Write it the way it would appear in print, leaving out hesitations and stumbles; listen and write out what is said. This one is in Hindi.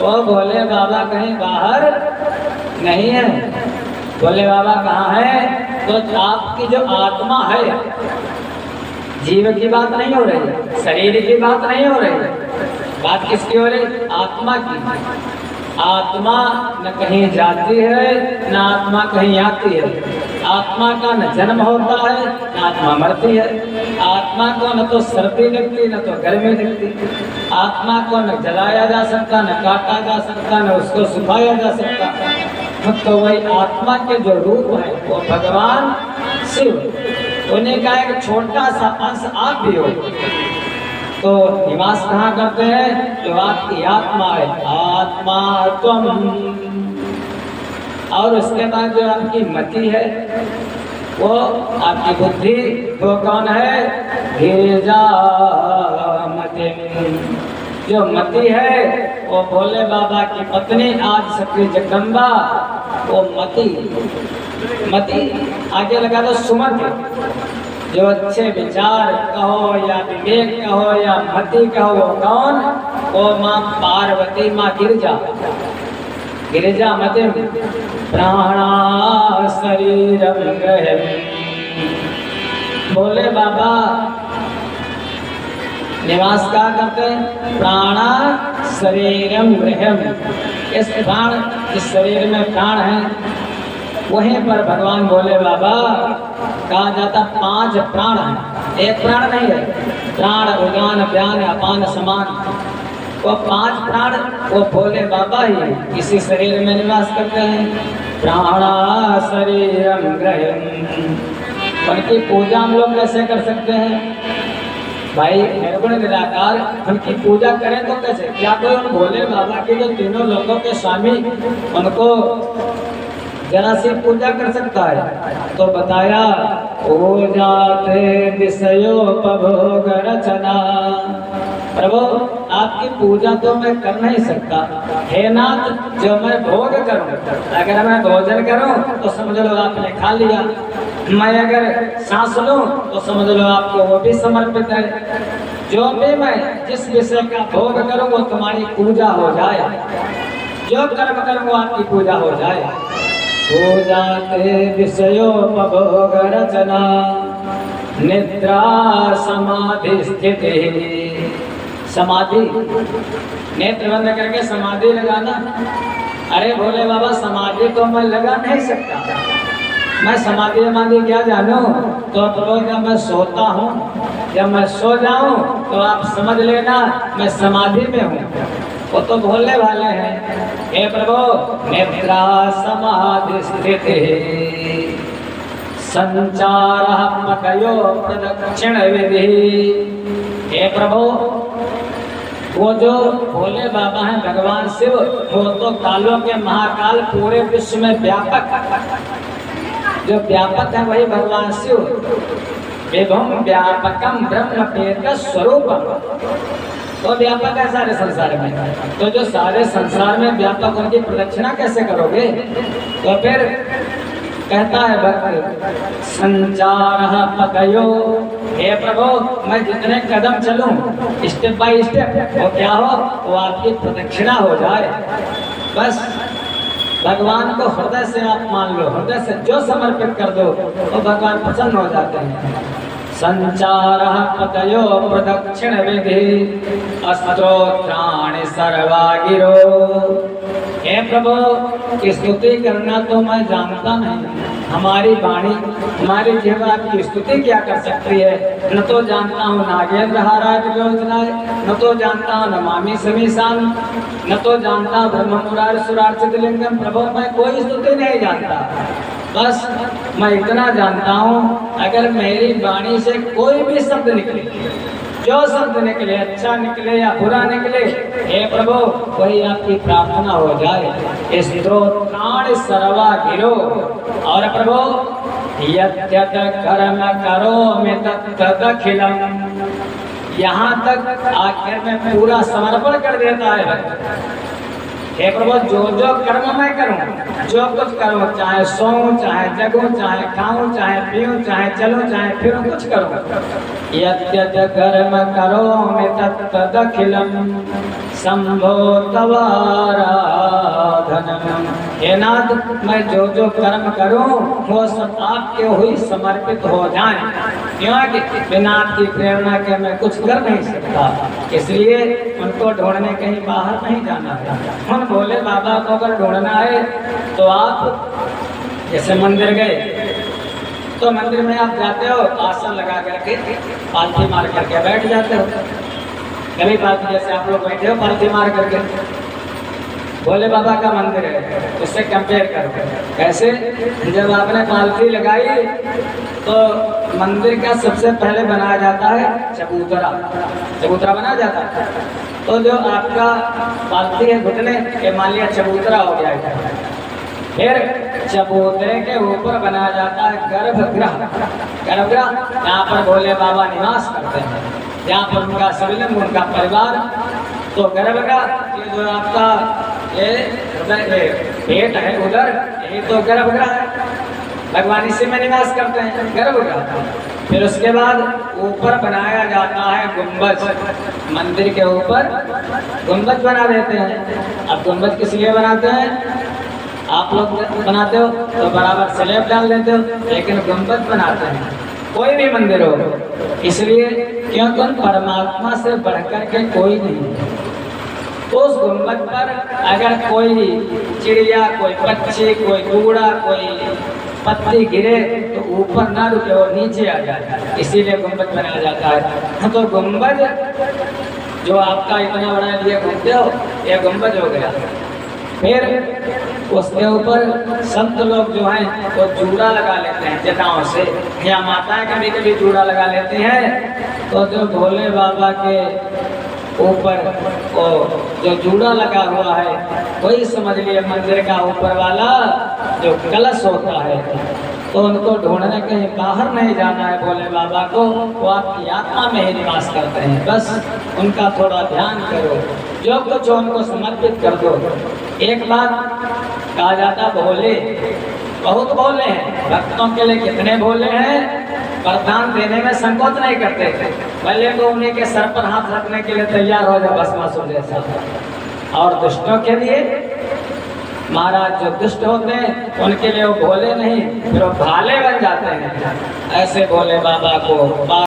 तो भोले बाबा कहीं बाहर नहीं है। भोले बाबा कहाँ है? तो आपकी जो आत्मा है, जीव की बात नहीं हो रही, शरीर की बात नहीं हो रही, बात किसकी हो रही? आत्मा की। आत्मा न कहीं जाती है न आत्मा कहीं आती है। आत्मा का न जन्म होता है न आत्मा मरती है। आत्मा को न तो सर्दी लगती न तो गर्मी लगती। आत्मा को न जलाया जा सकता न काटा जा सकता न उसको सुखाया जा सकता। तो वही आत्मा के जो रूप है वो भगवान शिव, उन्हीं का एक छोटा सा अंश आप भी हो। तो निवास कहाँ करते हैं? जो आपकी आत्मा है, आत्मा तुम। और उसके बाद जो आपकी मति है, वो आपकी बुद्धि, वो कौन है? गिरिजा मति। जो मति है वो भोले बाबा की पत्नी, आज सक्रिय जगदम्बा, वो मति। मति आगे लगा दो सुमति। जो अच्छे विचार कहो या विवेक कहो या मति कहो, वो कौन? वो माँ पार्वती, माँ गिरिजा। गिरिजा मति प्राणा शरीरम ग्रहम। भोले बाबा निवास का करते? प्राणा शरीरम ग्रहम। इस प्राण, इस शरीर में प्राण है, वहीं पर भगवान भोले बाबा कहा जाता 5 प्राण है, एक प्राण नहीं है। प्राण उदान व्यान अपान समान, वो 5 प्राण वो भोले बाबा ही इसी शरीर में निवास करते हैं। प्राणा शरीरम ग्रहम। उनकी पूजा हम लोग कैसे कर सकते हैं भाई? निर्गुण निराकार, उनकी पूजा करें तो कैसे? क्या कोई उन भोले बाबा के जो तीनों लोगों के स्वामी, उनको जरा सी पूजा कर सकता है? तो बताया पूजा थे विषयोपभोग रचना। प्रभु आपकी पूजा तो मैं कर नहीं सकता, हे नाथ, जो मैं भोग करूं, अगर मैं भोजन करूं तो समझ लो आपने खा लिया। मैं अगर सांस लूं तो समझ लो आपको वो भी समर्पित है। जो भी मैं जिस विषय का भोग करूं वो तुम्हारी पूजा हो जाए। जो कर्म करूं वो आपकी पूजा हो जाए। पूजा ते विषयोपभोग रचना निद्रा समाधि स्थिति। समाधि, नेत्र बंद करके समाधि लगाना। अरे भोले बाबा समाधि तो मैं लगा नहीं सकता, मैं समाधि क्या जानू? तो जब मैं सोता हूँ, जब मैं सो जाऊं तो आप समझ लेना मैं समाधि में हूँ। वो तो भोले वाले हैं। हे प्रभु निद्रा समाधि स्थिति संचार पकयो प्रदक्षिण विधि। हे प्रभु वो जो भोले बाबा हैं भगवान शिव, वो तो कालों के महाकाल, पूरे विश्व में व्यापक, जो व्यापक है वही भगवान शिव। विभुम व्यापकम ब्रह्म पेत स्वरूपम, तो व्यापक है सारे संसार में। तो जो सारे संसार में व्यापक, उनकी प्रदक्षिणा कैसे करोगे? तो फिर कहता है भक्त संचार पकयो। हे प्रभु मैं जितने कदम चलूं स्टेप बाय स्टेप, वो क्या हो? वो आपकी प्रदक्षिणा हो जाए। बस भगवान को हृदय से आप मान लो, हृदय से जो समर्पित कर दो तो भगवान प्रसन्न हो जाते हैं। संचार पतयो प्रदक्षिण विधि अस्त्रोत्राणि सर्वागिरो। हे प्रभु स्तुति करना तो मैं जानता नहीं, हमारी वाणी, हमारी जीवा की स्तुति क्या कर सकती है? न तो जानता हूँ नागेंद्र हाराज योजना, न तो जानता हूँ नमामि समीसान, न तो जानता हूँ ब्रह्म मुरार सुरार्चित लिंगम। प्रभु मैं कोई स्तुति नहीं जानता, बस मैं इतना जानता हूँ अगर मेरी वाणी से कोई भी शब्द निकले, जो शब्द निकले, अच्छा निकले या बुरा निकले, हे प्रभु वही आपकी प्रार्थना हो जाए। स्तोत्राणि सर्वा गिरो। और प्रभु यत् कर्म करोमि तदखिलम, यहाँ तक आखिर में पूरा समर्पण कर देता है भक्त। हे प्रभु जो जो कर्म मैं करूं, जो कुछ करूं, चाहे सोऊं, चाहे जगूं, चाहे खाऊं, चाहे पीऊं, चाहे चलूं, चाहे फिरूं, कुछ करूं, यद्यद् कर्म करोमि तत्तदखिलं शंभो तवाराधनम्। हे नाथ, मैं जो जो कर्म करूं वो सब आपके हुई समर्पित हो जाए, क्योंकि बिना आपकी प्रेरणा के मैं कुछ कर नहीं सकता। इसलिए उनको ढूंढने कहीं बाहर नहीं जाना है। उन भोले बाबा को अगर ढूंढना है तो आप जैसे मंदिर गए तो मंदिर में आप जाते हो, आसन लगा करके पालथी मार करके बैठ जाते हो। कभी पालथी जैसे आप लोग बैठे हो पालथी मार करके, भोले बाबा का मंदिर है, उससे कंपेयर करो। कैसे? जब आपने पालथी लगाई तो मंदिर का सबसे पहले बनाया जाता है चबूतरा। चबूतरा बनाया जाता है तो जो आपका पालथी है घुटने के, मान लिया चबूतरा हो गया है। फिर चबूतरे के ऊपर बनाया जाता है गर्भगृह। गर्भगृह यहाँ पर भोले बाबा निवास करते हैं, यहाँ पर उनका शिवलिंग, उनका परिवार। तो गर्भगृह ये जो आपका ये पेट है उधर, यही तो गर्भगृह है। भगवान इसी में निवास करते हैं, गर्भगृह। फिर उसके बाद ऊपर बनाया जाता है गुंबज। मंदिर के ऊपर गुंबज बना देते हैं। अब गुंबज किस लिए बनाते हैं? आप लोग बनाते हो तो बराबर स्लैब डाल देते हो, लेकिन गुंबद बनाते हैं कोई भी मंदिर हो, इसलिए क्योंकि परमात्मा से बढ़कर के कोई नहीं। तो उस गुंबद पर अगर कोई चिड़िया, कोई पक्षी, कोई कूड़ा, कोई पत्ती गिरे तो ऊपर ना रुके और नीचे आ जाए, इसीलिए गुंबद बनाया जाता है। तो गुंबद जो आपका इतना बड़ा लिए घूमते हो, यह गुंबद हो गया। फिर उसके ऊपर संत लोग जो हैं वो जूड़ा लगा लेते हैं जटाओं से, या माताएं कभी कभी जूड़ा लगा लेती हैं। तो जो भोले बाबा के ऊपर वो जो जूड़ा लगा हुआ है वही समझ लिए मंदिर का ऊपर वाला जो कलश होता है। तो उनको ढूंढने कहीं बाहर नहीं जाना है भोले बाबा को, वो आपकी आत्मा में ही निवास करते हैं। बस उनका थोड़ा ध्यान करो, जो कुछ उनको समर्पित कर दो। एक बात कहा जाता, भोले बहुत भोले हैं, भक्तों के लिए कितने भोले हैं, वरदान देने में संकोच नहीं करते। पहले तो उन्हीं के सर पर हाथ रखने के लिए तैयार हो जाए भस्मासुर जैसा। और दुष्टों के लिए महाराज जो दुष्ट होते हैं उनके लिए वो भोले नहीं, फिर वो भाले बन जाते हैं। ऐसे भोले बाबा को